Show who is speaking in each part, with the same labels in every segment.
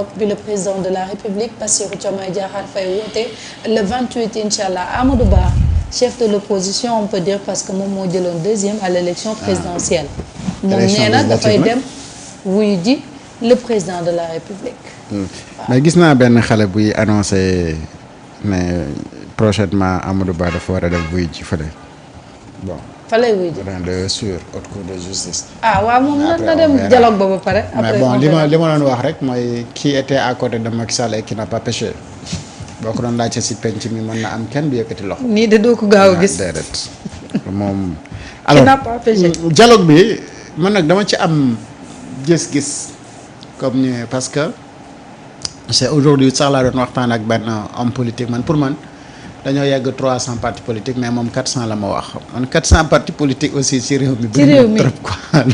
Speaker 1: bi le président de la République Bassirou Diomaye Diakhar Faye woote le 28 incha allah Amadou Ba chef de l'opposition on peut dire parce que moom moo jëloon deuxième à l'élection présidentielle. moom nee na dafay dem wuy ji le président de la République.
Speaker 2: mais gis naa benn xale buy annoncé ne prochainement Amadou Ba dafa war a def wuy ji fële bon.
Speaker 1: fallait wuy ji
Speaker 2: de sur haute cour de justice.
Speaker 1: waaw moom na dem dialogue ba ba pare.
Speaker 2: mais bon li ma doon wax rek mooy qui était à côté de Macky Sall et qui n'a pas péché boo ko doon laajte si penc mi mën na am kenn du yëkkati loxo.
Speaker 1: nii de doo ko gaaw a gis
Speaker 2: déedéet moom.
Speaker 1: qui n'a pas péché
Speaker 2: dialogue bi man nag dama ci am gis-gis comme ni parce que c'est aujourd'hui sax laa doon waxtaan ak benn homme politique man pour man. dañoo yegg 300 partis politiques mais moom 400 la ma wax man 400 partis politiques aussi ci réew mi. bëri na trop quoi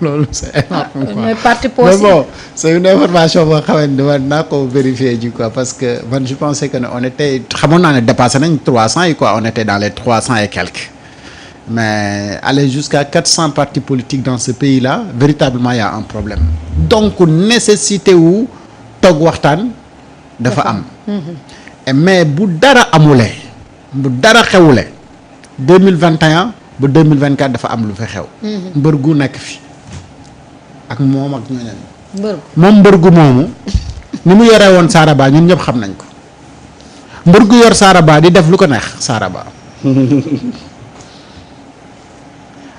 Speaker 2: loolu c'est énorme quoi.
Speaker 1: mais parti
Speaker 2: mais bon c'est une information boo xamante ne man naa ko vérifier ji quoi parce que man je pensais que ne on était xamoon naa ne dépassé nañ 300 yi quoi on était dans les 300 et quelques mais aller jusqu'à 400 partis politiques dans ce pays-là véritablement il y a un problème donc nécessité wu toog waxtaan dafa am. mais bu dara amulee bu dara xewulee 2021 ba 2024 dafa am lu fi xew. mbër gu nekk fi ak moom ak ñooñu. mbër gu moomu ni mu yore woon Saraba ñun ñëpp xam nañ ko mbër gu yor Saraba di def lu ko neex Saraba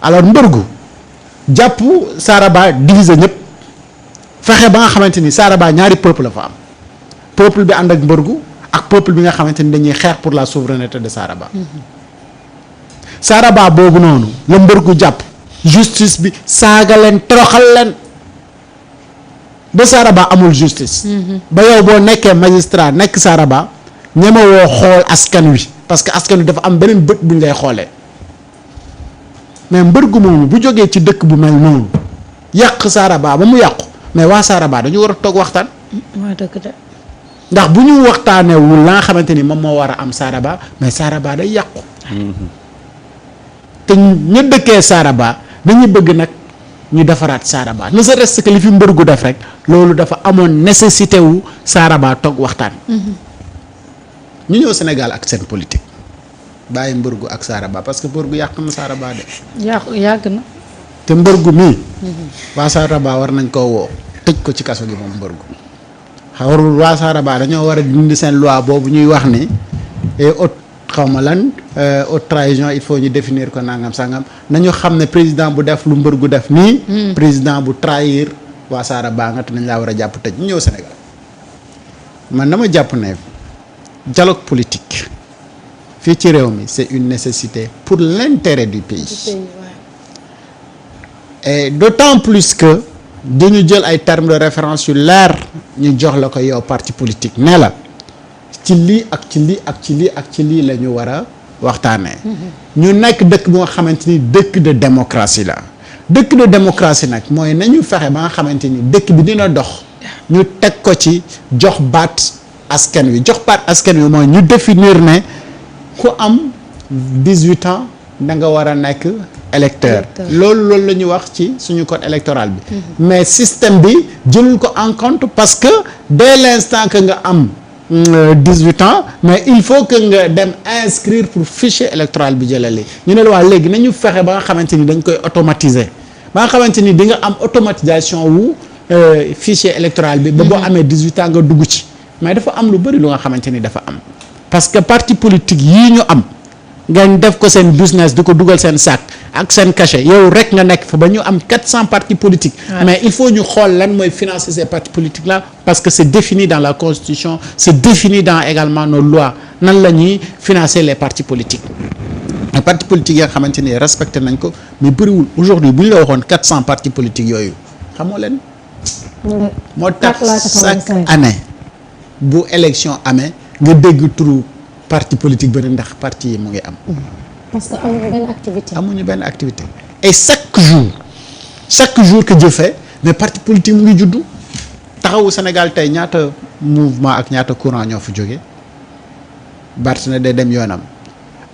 Speaker 2: alors mbër gu jàpp Saraba diviser ñëpp fexe ba nga xamante ni Saraba ñaari peuple la fa am peuple bi ànd ak mbër gu ak peuple bi nga xamante ni dañuy xeex pour la souveraineté de Saraba. Saraba boobu noonu la mbër gu jàpp justice bi saaga leen toroxal leen ba Saraba amul justice. ba yow boo nekkee magistrat nekk Saraba ñemewoo xool askan wi parce que askan wi dafa am beneen bët buñ lay xoolee mais mbër gu moomu bu jógee ci dëkk bu mel noonu yàq Saraba ba mu yàqu mais waa Saraba dañu war a toog waxtaan. ndax bu ñu waxtaanee wul la nga xamante ni moom moo war a am Saraba mais Saraba day yàqu. te ñu dëkkee Saraba dañuy bëgg nag ñu defaraat Saraba ne serait-ce que li fi mbër gu def rek loolu dafa amoon nécessité wu Saraba toog waxtaan. ñu ñëw Sénégal ak seen politique bàyyi mbër gu ak Saraba parce que mbër gu yàq na Saraba de.
Speaker 1: yàgg na.
Speaker 2: te mbër gu mii. waa Saraba war nañ koo woo tëj ko ci kaso gi moom mbër gu. xawarul waa Saraba dañoo war a dindi seen loi boobu ñuy wax ni haute xaw ma lan haute trahison il faut ñu définir ko nangam sangam nañu xam ne président bu def lu mbër gu def nii. président bu trahir waa Saraba nga te nañ laa war a jàpp tëj ñu ñëw Sénégal man dama jàpp ne dialogue politique fii ci réew mi c'est une nécessité pour l'intérêt du pays. Et d'autant plus que. dañu jël ay termes de référence yu leer ñu jox la ko yow parti politique ne la ci lii ak ci lii ak ci lii ak ci lii la ñu war a waxtaanee. ñu nekk dëkk bu nga xamante ni dëkk de démocratie la dëkk de démocratie nag mooy nañu fexe ba nga xamante ni dëkk bi dina dox ñu teg ko ci jox baat askan wi jox baat askan wi mooy ñu définir ne ku am 18 ans da nga war a nekk. électeur loolu la ñuy wax ci suñu code électoral bi. mais système bi jëlul ko en compte parce que dès l'instant que nga am 18 ans mais il faut que nga dem inscrire pour fichier électoral bi jëlali ñu ne la waa léegi nañu fexe ba nga xamante ni dañ koy automatiser ba nga xamante ni di nga am automatisation wu fichier électoral bi. ba boo amee 18 ans nga dugg ci mais dafa am lu bari lu nga xamante ni dafa am parce que parti politique yii ñu am. ngeen def ko seen business di ko dugal seen sac ak seen cachet yow rek nga nekk fa ba ñu am 400 partis politiques. mais il faut ñu xool lan mooy financer ces partis politiques là parce que c'est défini dans la constitution c'est défini dans également nos lois nan la ñuy financer les partis politiques. les partis politiques yi nga xamante ni respecté nañ ko mais bëriwul aujourd'hui bu ñu la waxoon 400 partis politiques yooyu xamoo leen. moo tax chaque année bu élection amee nga dégg turu. parti politique bëri ndax parti yi mu ngi am.
Speaker 1: parce que amuñu benn activité.
Speaker 2: amuñu benn activité et chaque jour que Dieu fait mais parti politique mu ngi juddu taxawu Sénégal tey ñaata mouvement ak ñaata courant ñoo fa jóge Barthélémy day dem yoonam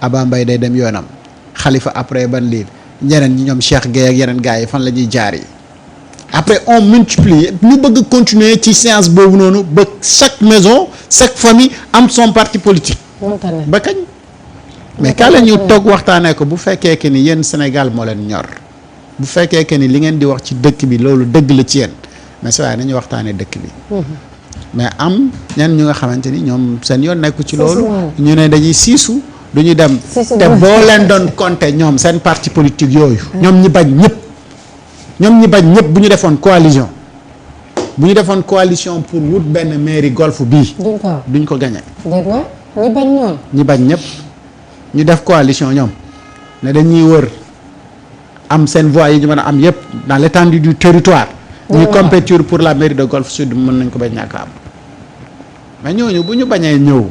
Speaker 2: Abba Mbaye day dem yoonam Khalifa après ban liir ñeneen ñi ñoom Cheikh Gueye ak yeneen gars yi fan la ñuy jaar yi après on multiplie ñu bëgg continuer ci séance boobu noonu ba chaque maison chaque famille am son parti politique. ba kañ. mais kaa la ñu toog waxtaanee ko bu fekkee que ni yéen Sénégal moo leen ñor bu fekkee que ni li ngeen di wax ci dëkk bi loolu dëgg la ci yéen mais saa nañu waxtaanee dëkk bi. mais am ñenn ñu nga xamante ni ñoom seen yoon nekku ci loolu. ñu ne dañuy siisu du ñu dem. te boo leen doon compter ñoom seen parti politique yooyu. ñoom ñi bañ ñëpp bu ñu defoon coalition. bu ñu defoon coalition pour wut benn mairie golf bii. duñ ko gagné. ñi bañ ñëpp. ñu def coalition ñoom ne dañuy wër am seen voix yi ñu mën a am yëpp dans l'étendue du territoire. ñu compétir pour la mairie de Golf Sud mën nañ ko bañ ñàkk am mais ñooñu bu ñu bañee ñëw.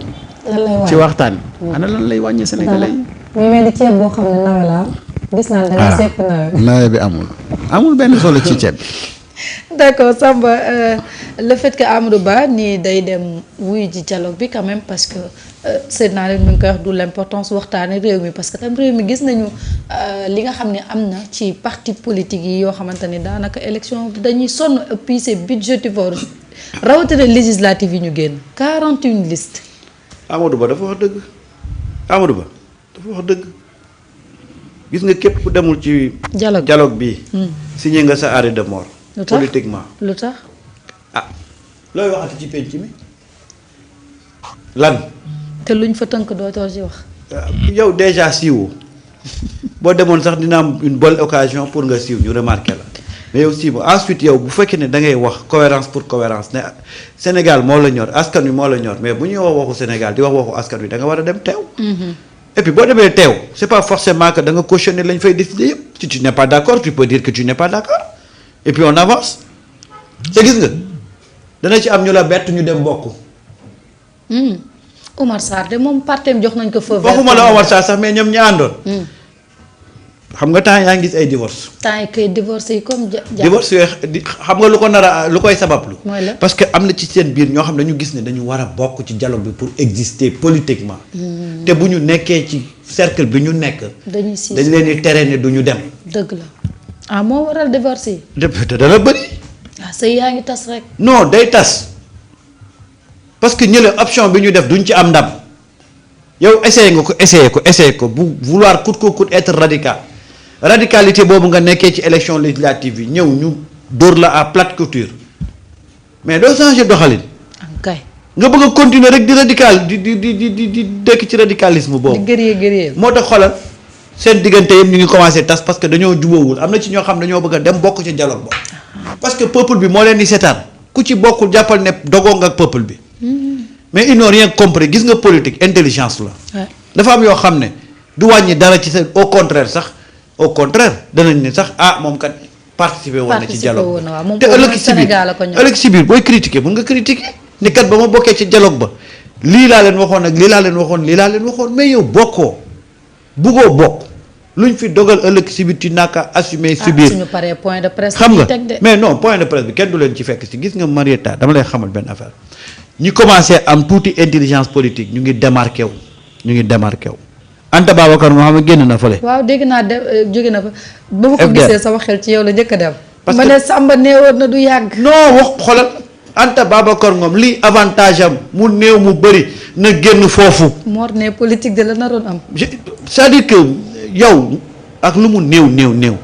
Speaker 2: ci waxtaan. ana lan lay wàññi Sénégalais yi.
Speaker 3: muy mel ni ceeb boo xam ne nawe la gis naa da nga sepp
Speaker 2: nawe bi amul benn solo ci ceeb bi.
Speaker 1: d'accord Samba le fait que Amadou Ba nii day dem wuy ji dialogue bi quand même parce que seet naa leen mu ngi koy wax du l'importance waxtaane réew mi parce que tam réew mi gis nañu li nga xam ne am na ci parti politique yi yoo xamante ni daanaka élection dañuy sonn et puis c'est budgétivore rawatina législative yi ñu génn 41 listes.
Speaker 4: Amadou Ba dafa wax dëgg gis nga képp ku demul ci. dialogue bi. signé nga sa arrêt de mort. politiquement
Speaker 1: lu tax
Speaker 4: looy waxati ci penc mi lan.
Speaker 1: te luñ fa tënk dootoo ci wax.
Speaker 4: yow déjà siiwoo boo demoon sax dina am une bonne occasion pour nga siiw ñu remarqué la mais yow siiwoo ensuite yow bu fekkee ne da ngay wax cohérence pour cohérence ne Sénégal moo la ñor askan wi moo la ñor mais bu ñuy wax waxu Sénégal di wax waxu askan wi da nga war a dem teew. et puis boo demee teew c'est pas forcément que da nga cautionner lañ fay décider yëpp si tu n'es pas d'accord tu peux dire que tu n'es pas d'accord. et puis on avance te gis nga dana ci am ñu la bett ñu dem bokk.
Speaker 1: Omar Sarr de moom parteem jox nañ ko feu vert.
Speaker 4: waxuma la Omar Sarr sax mais ñoom ñi àndoon. xam nga temps yaa ngi gis ay divorce.
Speaker 1: temps yi kay divorce yi comme
Speaker 4: divorce yooyu xam nga lu ko nar a lu koy sabablu.
Speaker 1: mooy la
Speaker 4: parce que am na ci seen biir ñoo xam ne dañu gis ne dañu war a bokk ci dialogue bi pour exister politiquement. te bu ñu nekkee ci cercle bi ñu nekk. dañ leen di tere ne du ñu dem.
Speaker 1: dëgg la moo waral divorce yi.
Speaker 4: te dana bëri.
Speaker 1: sëy yaa ngi tas rek.
Speaker 4: non day tas parce que ñële option bi ñu def duñ ci am ndam yow essayé ko bu vouloir coûte que coûte être radicalité boobu nga nekkee ci élection législative yi ñëw ñu dóor la à plate couture mais doo changer doxalin.
Speaker 1: kay
Speaker 4: nga bëgg a continuer rek di radical di dekk ci radicalisme boobu.
Speaker 1: di gëree
Speaker 4: moo tax xoolal seen diggante yëpp ñu ngi commencé tas parce que dañoo jubóowul am na ci ñoo xam dañoo bëgg a dem bokk ci dialogue ba parce que peuple bi moo leen di seetaan ku ci bokkul jàppal ne dogoo nga ak peuple bi. mais ils n'ont rien compris gis nga politique intelligence la. dafa am yoo xam ne du wàññi dara ci seen au contraire danañ ne sax moom kat participer woon na ci dialogue te ëllëg si biir booy critiquer mun nga critiquer ne kat ba ma bokkee ci dialogue ba lii laa leen waxoon ak lii laa leen waxoon mais yow bokkoo buggoo bokk luñ fi dogal ëllëg si biir ci naka assumer si biir
Speaker 1: suñu paree point de presse
Speaker 4: xam nga mais non point de presse bi kenn du leen ci fekk si gis nga Marieta dama lay xamal benn affaire ñi commencé am tuuti intelligence politique ñu ngi démarqué wu Anta Babacar moo xam ne génn na fële.
Speaker 1: waaw dégg naa jóge na fa. ba ma ko gisee sama xel ci yow la njëkk a dem. parce que ma ne Samba néewoon na du yàgg.
Speaker 4: non wax xoolal Anta Babacar Ngom lii avantage am mu néew mu bëri na génn foofu.
Speaker 1: Mor ne politique de la naroon am.
Speaker 4: c'est-à-dire que yow ak lu mu néew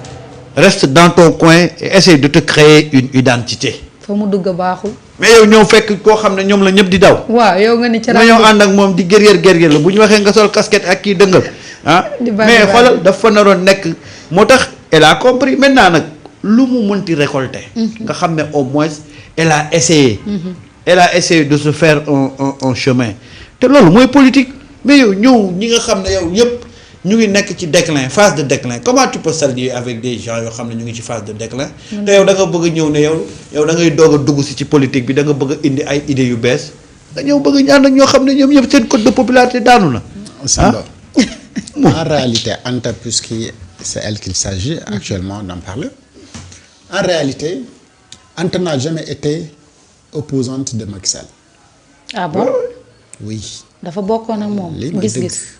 Speaker 4: reste dans ton coin et essaie de te créer une identité.
Speaker 1: fa mu dugg baaxul.
Speaker 4: mais yow ñëw fekk koo xam ne ñoom la ñëpp di daw.
Speaker 1: waaw yow nga ni ca
Speaker 4: nga ñëw ànd ak moom di guerrier la bu ñu waxee nga sol casquette ak kii dëngal mais xoolal dafa naroon nekk moo tax elle a compris maintenant nag lu mu mënti récolter. nga xam ne au moins elle a essayé. elle a essayé de se faire un chemin te loolu mooy politique mais yow ñëw ñi nga xam ne yow yëpp ñu ngi nekk ci déclin phase de déclin comment tu peux s'allier avec des gens yoo xam ne ñu ngi ci phase de déclin te yow da nga bëgg ñëw ne yow da ngay doog a dugg si ci politique bi da nga bëgg a indi ay idées yu bees nga ñëw bëgg ñaan ak ñoo xam ne ñoom ñëpp seen code de popularité daanu na.
Speaker 2: En réalité Anta puisque c'est elle qu'il s'agit actuellement d'en parler en réalité Anta n'a jamais été opposante de Macky Sall.
Speaker 1: Ah bon?
Speaker 2: Oui.
Speaker 1: dafa bokkoon ak moom gis-gis.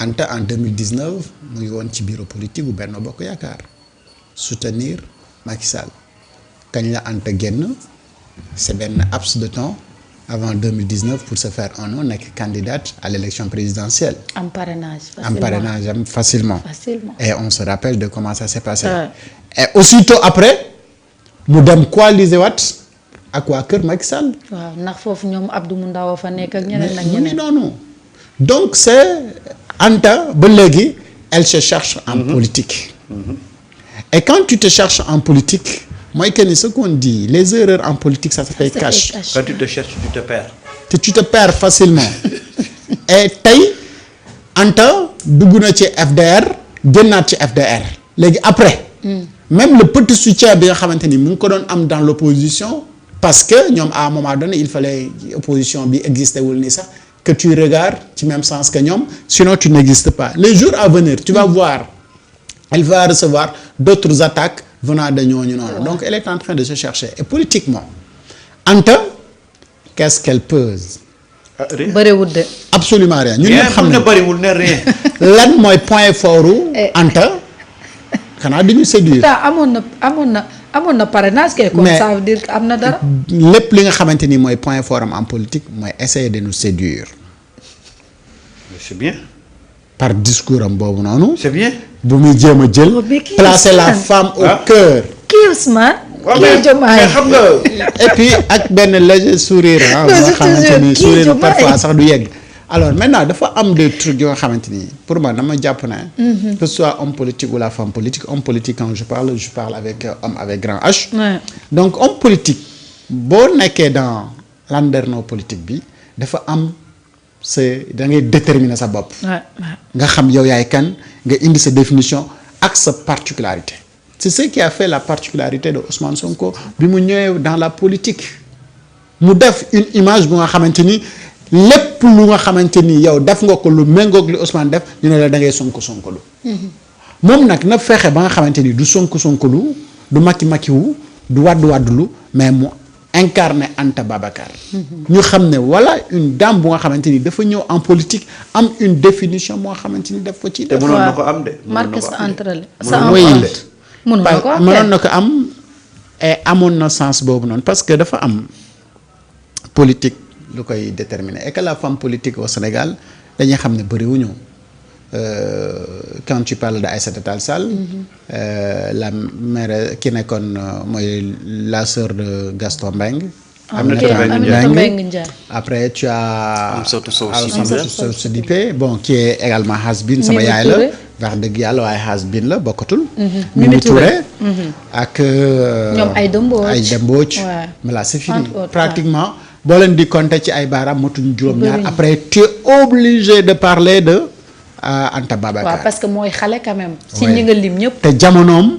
Speaker 2: Anta en 2019 mu ngi woon ci bureau politique bu Benno Bokk Yaakaar soutenir Macky Sall kañ la Anta génn c'est benn laps de temps avant 2019 pour se faire un nom nekk candidate à l'élection présidentielle.
Speaker 1: am parrainage
Speaker 2: facilement.
Speaker 1: facilement.
Speaker 2: Et on se rappelle de comment ça s'est passé. Et aussitôt après mu dem coaliser waat ak waa kër Macky Sall.
Speaker 1: waaw ndax foofu ñoom Abdou Ndaw fa nekk ak ñeneen ak ñeneen.
Speaker 2: non donc c'est Anta ba léegi elle se cherche en politique. Et quand tu te cherches en politique mooy que ni ce qu'on dit les erreurs en politique ça se fait cash.
Speaker 4: Quand tu te cherches tu te perds.
Speaker 2: te tu te perds facilement. Et tey Anta dugg na ci FDR génnaat ci FDR léegi après. Même le petit soutien bi nga xamante ni mu ngi ko doon am dans l'opposition parce que ñoom à un moment donné il fallait opposition bi existé wul ni sax que tu regardes ci même sens que ñoom sinon tu n'existes pas les jours à venir tu vas voir elle va recevoir d'autres attaques venant de ñooñu noonu donc elle est en train de se chercher et politiquement Anta qu'est-ce qu'elle pèse
Speaker 1: bëriwul de.
Speaker 2: absolument rien ñun ñëpp xam
Speaker 4: ne bëriwul ne rien.
Speaker 2: lan mooy point fort Anta xanaa dañu séduire.
Speaker 1: amoon na parrainage kay. kon ça veut dire que am na dara.
Speaker 2: lépp li nga xamante ni mooy point fort am en politique mooy essayer de nous séduire.
Speaker 4: C'est bien.
Speaker 2: par discours am boobu noonu.
Speaker 4: C'est bien.
Speaker 2: bu muy jéem a jël. placer la femme au cœur.
Speaker 1: kii Ousmane.
Speaker 4: mais xam nga.
Speaker 2: et puis ak benn léger sourire ah. boo xamante ni sourire parfois sax du yegg. alors maintenant dafa am des trucs yoo xamante ni pour moi dama jàpp ne. que ce soit homme politique ou la femme politique homme politique quand je parle avec homme avec grand H.
Speaker 1: Ouais.
Speaker 2: donc homme politique boo nekkee dans landerneau politique bi dafa am da ngay déterminer sa bopp. nga xam yow yaay kan nga indi sa définition ak sa particularité. c'est ce qui a fait la particularité de Ousmane Sonko bi mu ñëwee dans la politique mu def une image bu nga xamante ni. lépp lu nga xamante ni yow def nga ko lu méngoog li Ousmane def ñu ne la da ngay sonko-sonkolu moom nag na fexe ba nga xamante ni du sonko-sonkolu du makki-makkiwu du waddu-waddulu mais mu incarné Anta Babacar ñu xam ne voilà une dame bu nga xamante ni dafa ñëw en politique am une définition moo xamante ni daf ko ci def.
Speaker 4: te mënoon na ko am de.
Speaker 1: marqué sa entrée
Speaker 2: mënoon na ko am et amoon na sens boobu noonu parce que dafa am politique lu koy déterminer et que la femme politique au Sénégal dañuy xam ne bëriwuñu quand tu parles de Aïssata Tall Sall la mère ki nekkoon mooy la sœur de Gaston Mbengue.
Speaker 1: Aminata Mbengue Ndiaye.
Speaker 2: après tu as
Speaker 4: Amsatou Sow
Speaker 2: Sidibé bon qui est également has-been sama yaay la wax dëgg yàlla waaye has-been la bokkatul.
Speaker 1: Mimi Touré
Speaker 2: ak
Speaker 1: ñoom Aïda
Speaker 2: Mbodj voilà c'est fini pratiquement. boo leen di compter ci ay baaraam motuñ juróom-ñaar après tu es obligé de parler de Anta Babacar.
Speaker 1: waaw parce que mooy xale quand même. ci ñi nga lim ñëpp.
Speaker 2: te jamonoom.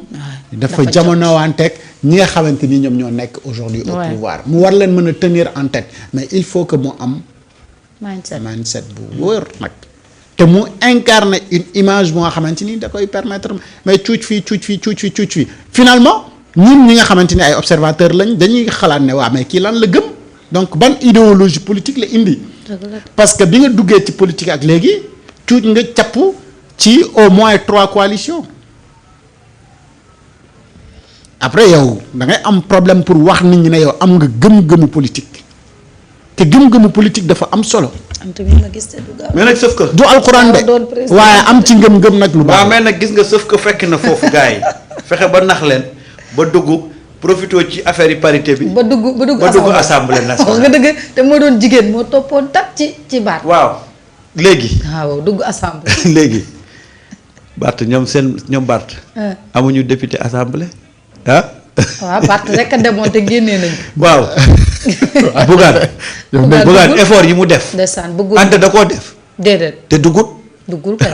Speaker 2: dafa jamonowanteeg ñi nga xamante ni ñoom ñoo nekk aujourd'hui au pouvoir mu war leen mën a tenir en tête mais il faut que mu am. mindset bu wóor nag. te mu incarner une image bu nga xamante ni da koy permettre mais cuuc fii finalement ñun ñi nga xamante ni ay observateurs lañ dañuy xalaat ne waa mais kii lan la gëm. donc ban idéologie politique la indi. parce que bi nga duggee ci politique ak léegi tuuti nga capp ci au moins 3 coalitions après yow da ngay am problème pour wax nit ñi ne yow am nga gëm-gëmu politique te gëm-gëmu politique dafa am solo.
Speaker 4: mais nag sauf que.
Speaker 2: du alxuraan de waaye am ci ngëm-ngëm nag lu baax.
Speaker 4: waaw mais nag gis nga sauf que fekk na foofu gars yi fexe ba nax leen ba dugg. profité ci affaire yi parité bi.
Speaker 1: ba dugg
Speaker 4: assemblée nationale.
Speaker 1: wax nga dëgg te moo doon jigéen moo toppoon tat ci baat.
Speaker 4: waaw léegi.
Speaker 1: waaw dugg assemblée.
Speaker 4: léegi Barth ñoom Barth. amuñu député assemblée ah.
Speaker 1: waaw Barth rek a demoon te génnee nañu.
Speaker 4: waaw. Bougane effort yi mu def.
Speaker 1: ndeysaan bëggul
Speaker 4: Anta da koo def.
Speaker 1: déedéet
Speaker 4: te duggul.
Speaker 1: kay.